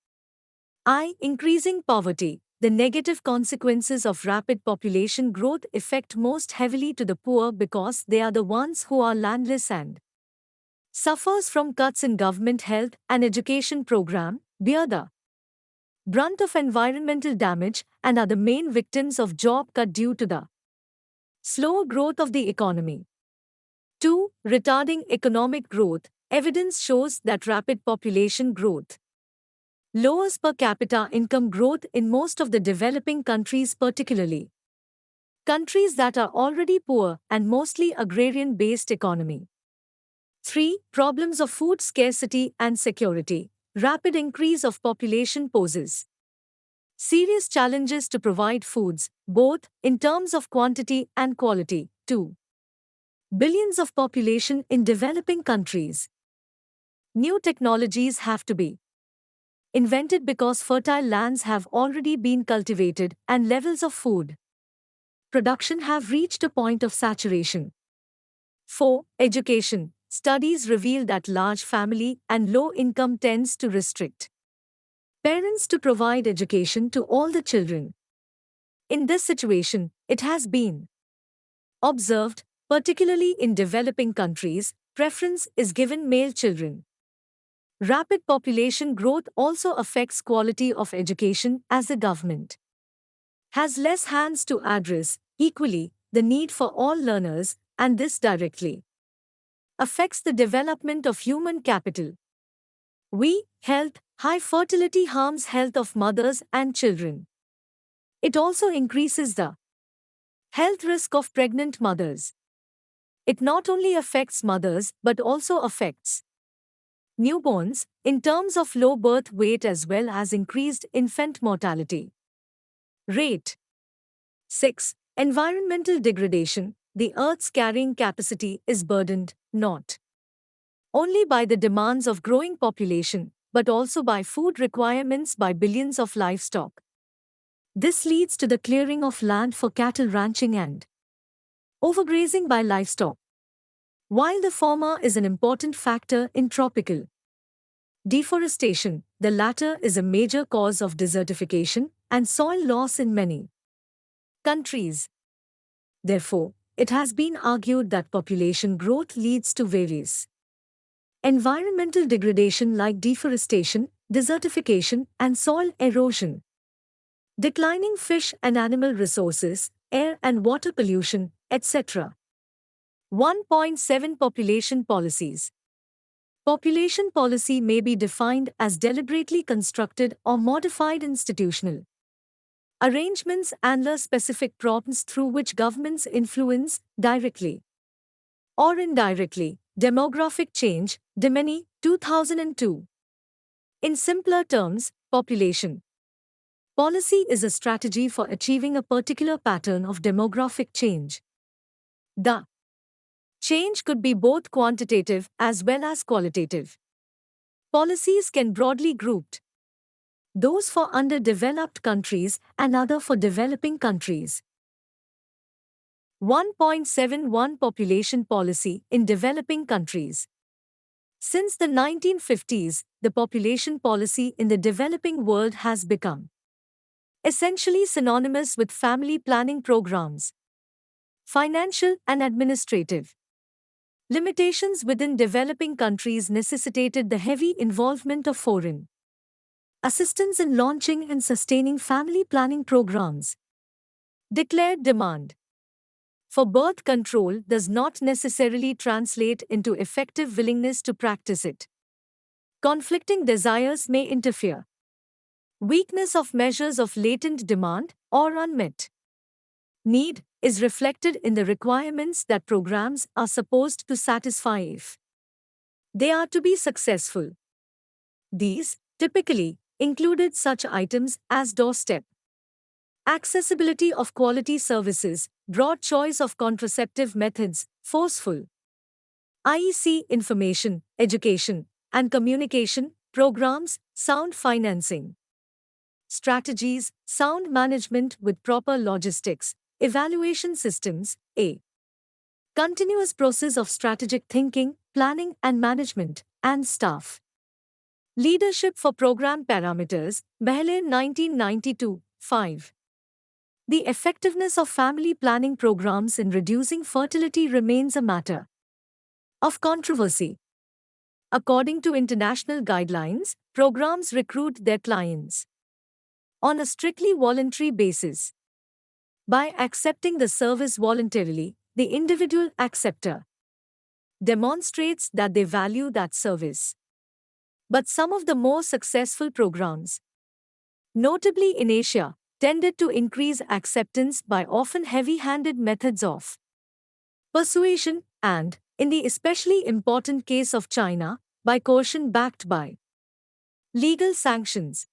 Increasing poverty. The negative consequences of rapid population growth affect most heavily to the poor because they are the ones who are landless and suffers from cuts in government health and education program, bear the brunt of environmental damage, and are the main victims of job cut due to the slow growth of the economy. 2. Retarding economic growth. Evidence shows that rapid population growth lowers per capita income growth in most of the developing countries, particularly countries that are already poor and mostly agrarian-based economy. 3. Problems of food scarcity and security. Rapid increase of population poses serious challenges to provide foods, both in terms of quantity and quality. 2. Billions of population in developing countries. New technologies have to be invented because fertile lands have already been cultivated and levels of food production have reached a point of saturation. 4. Education. Studies reveal that large family and low income tends to restrict parents to provide education to all the children. In this situation, it has been observed, particularly in developing countries, preference is given male children. Rapid population growth also affects quality of education as the government has less hands to address equally the need for all learners, and this directly affects the development of human capital. Health. High fertility harms health of mothers and children. It also increases the health risk of pregnant mothers. It not only affects mothers but also affects newborns in terms of low birth weight as well as increased infant mortality rate. 6. Environmental degradation. The Earth's carrying capacity is burdened not only by the demands of growing population, but also by food requirements by billions of livestock. This leads to the clearing of land for cattle ranching and overgrazing by livestock. While the former is an important factor in tropical deforestation, the latter is a major cause of desertification and soil loss in many countries. Therefore, it has been argued that population growth leads to various environmental degradation like deforestation, desertification, and soil erosion, declining fish and animal resources, air and water pollution, etc. 1.7 Population policies. Population policy may be defined as deliberately constructed or modified institutional arrangements and specific prompts through which governments influence, directly or indirectly, demographic change. Demeny, 2002. In simpler terms, population policy is a strategy for achieving a particular pattern of demographic change. The change could be both quantitative as well as qualitative. Policies can broadly grouped those for underdeveloped countries and other for developing countries. 1.71 Population policy in developing countries. Since the 1950s, the population policy in the developing world has become essentially synonymous with family planning programs. Financial and administrative limitations within developing countries necessitated the heavy involvement of foreign assistance in launching and sustaining family planning programs. Declared demand for birth control does not necessarily translate into effective willingness to practice it. Conflicting desires may interfere. Weakness of measures of latent demand or unmet need is reflected in the requirements that programs are supposed to satisfy if they are to be successful. These, typically, included such items as doorstep accessibility of quality services, broad choice of contraceptive methods, forceful IEC information, education, and communication programs, sound financing strategies, sound management with proper logistics, evaluation systems, a continuous process of strategic thinking, planning and management, and staff. Leadership for Program Parameters, Behle 1992, 5. The effectiveness of family planning programs in reducing fertility remains a matter of controversy. According to international guidelines, programs recruit their clients on a strictly voluntary basis. By accepting the service voluntarily, the individual acceptor demonstrates that they value that service. But some of the more successful programs, notably in Asia, tended to increase acceptance by often heavy-handed methods of persuasion and, in the especially important case of China, by coercion backed by legal sanctions.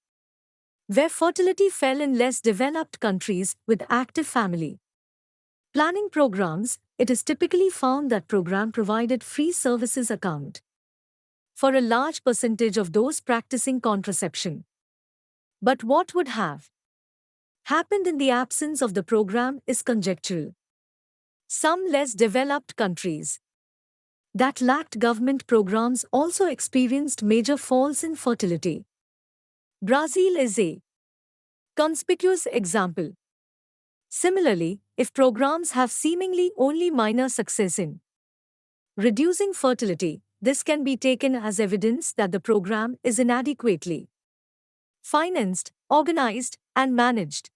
Where fertility fell in less developed countries with active family planning programs, it is typically found that program provided free services account for a large percentage of those practicing contraception. But what would have happened in the absence of the program is conjectural. Some less developed countries that lacked government programs also experienced major falls in fertility. Brazil is a conspicuous example. Similarly, if programs have seemingly only minor success in reducing fertility, this can be taken as evidence that the program is inadequately financed, organized, and managed.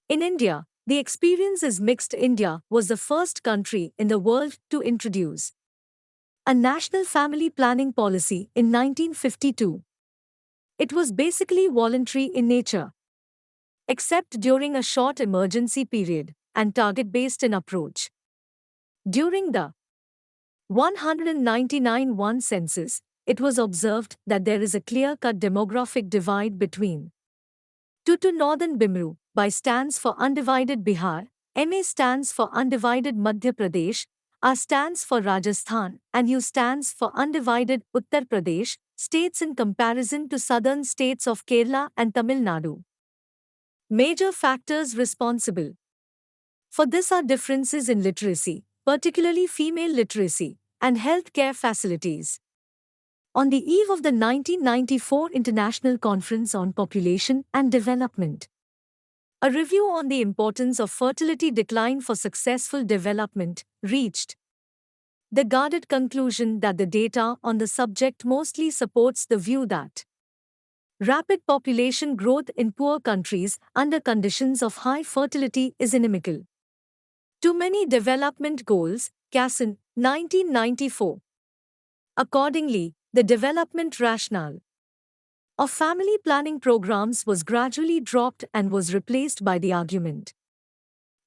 In India, the experience is mixed. India was the first country in the world to introduce a national family planning policy in 1952. It was basically voluntary in nature, except during a short emergency period, and target-based in approach. During the 199-1 census, it was observed that there is a clear-cut demographic divide between to Northern Bimru, BI stands for Undivided Bihar, MA stands for Undivided Madhya Pradesh, R stands for Rajasthan, and U stands for Undivided Uttar Pradesh, states in comparison to southern states of Kerala and Tamil Nadu. Major factors responsible for this are differences in literacy, particularly female literacy, and healthcare facilities. On the eve of the 1994 International Conference on Population and Development, a review on the importance of fertility decline for successful development reached the guarded conclusion that the data on the subject mostly supports the view that rapid population growth in poor countries under conditions of high fertility is inimical to many development goals, Casson, 1994. Accordingly, the development rationale of family planning programs was gradually dropped and was replaced by the argument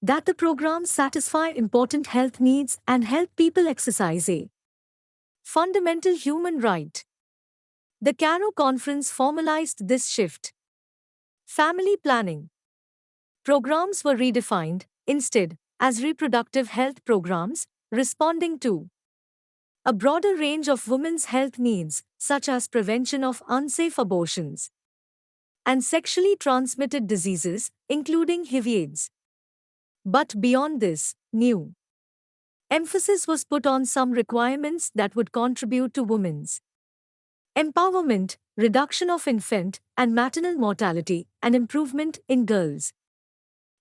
that the programs satisfy important health needs and help people exercise a fundamental human right. The Cairo Conference formalized this shift. Family planning programs were redefined, instead, as reproductive health programs, responding to a broader range of women's health needs, such as prevention of unsafe abortions and sexually transmitted diseases, including HIV/AIDS. But beyond this, new emphasis was put on some requirements that would contribute to women's empowerment, reduction of infant and maternal mortality, and improvement in girls'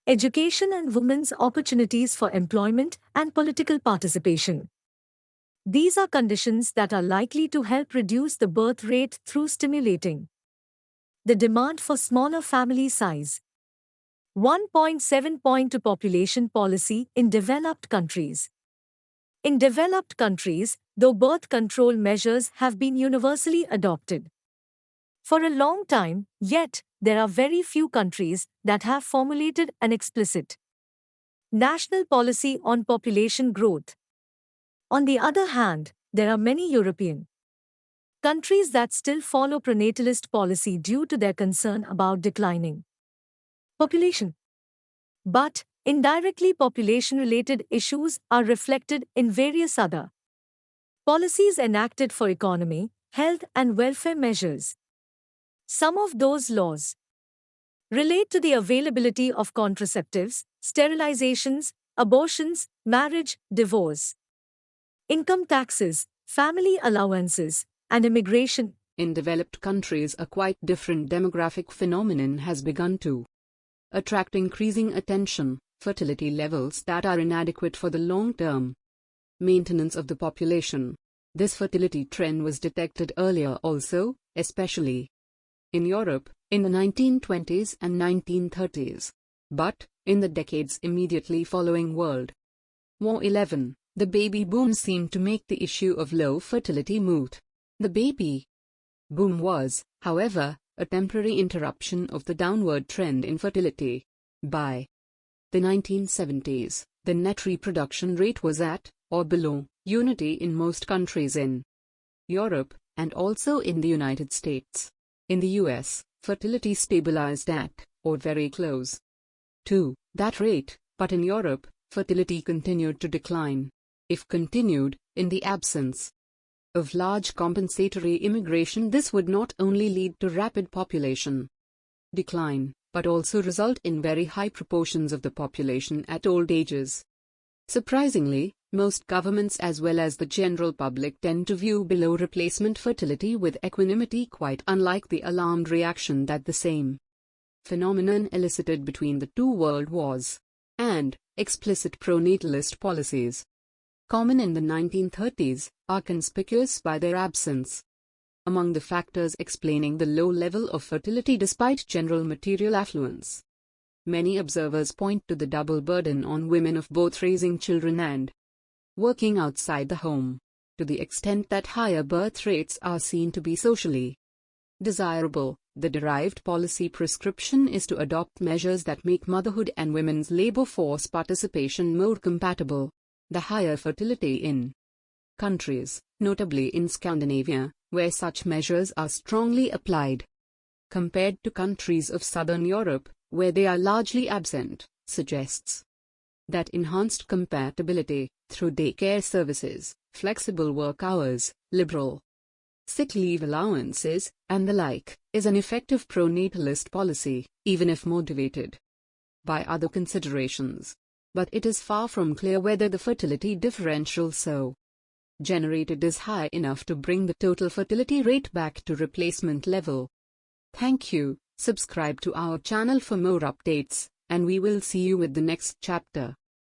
education and women's opportunities for employment and political participation. These are conditions that are likely to help reduce the birth rate through stimulating the demand for smaller family size. 1.7 Point to population policy in developed countries. In developed countries, though birth control measures have been universally adopted for a long time, yet there are very few countries that have formulated an explicit national policy on population growth. On the other hand, there are many European countries that still follow prenatalist policy due to their concern about declining population. But, indirectly, population-related issues are reflected in various other policies enacted for economy, health and welfare measures. Some of those laws relate to the availability of contraceptives, sterilizations, abortions, marriage, divorce, income taxes, family allowances, and immigration. In developed countries, a quite different demographic phenomenon has begun to attract increasing attention: fertility levels that are inadequate for the long-term maintenance of the population. This fertility trend was detected earlier also, especially in Europe, in the 1920s and 1930s. But, in the decades immediately following World War XI, the baby boom seemed to make the issue of low fertility moot. The baby boom was, however, a temporary interruption of the downward trend in fertility. By the 1970s, the net reproduction rate was at, or below, unity in most countries in Europe, and also in the United States. In the US, fertility stabilized at, or very close to, that rate, but in Europe, fertility continued to decline. If continued, in the absence of large compensatory immigration, this would not only lead to rapid population decline, but also result in very high proportions of the population at old ages. Surprisingly, most governments as well as the general public tend to view below replacement fertility with equanimity, quite unlike the alarmed reaction that the same phenomenon elicited between the two world wars, and explicit pronatalist policies, common in the 1930s, are conspicuous by their absence. Among the factors explaining the low level of fertility despite general material affluence, many observers point to the double burden on women of both raising children and working outside the home. To the extent that higher birth rates are seen to be socially desirable, the derived policy prescription is to adopt measures that make motherhood and women's labor force participation more compatible. The higher fertility in countries, notably in Scandinavia, where such measures are strongly applied, compared to countries of southern Europe, where they are largely absent, suggests that enhanced compatibility, through daycare services, flexible work hours, liberal sick leave allowances, and the like, is an effective pronatalist policy, even if motivated by other considerations. But it is far from clear whether the fertility differential so generated is high enough to bring the total fertility rate back to replacement level. Thank you. Subscribe to our channel for more updates, and we will see you with the next chapter.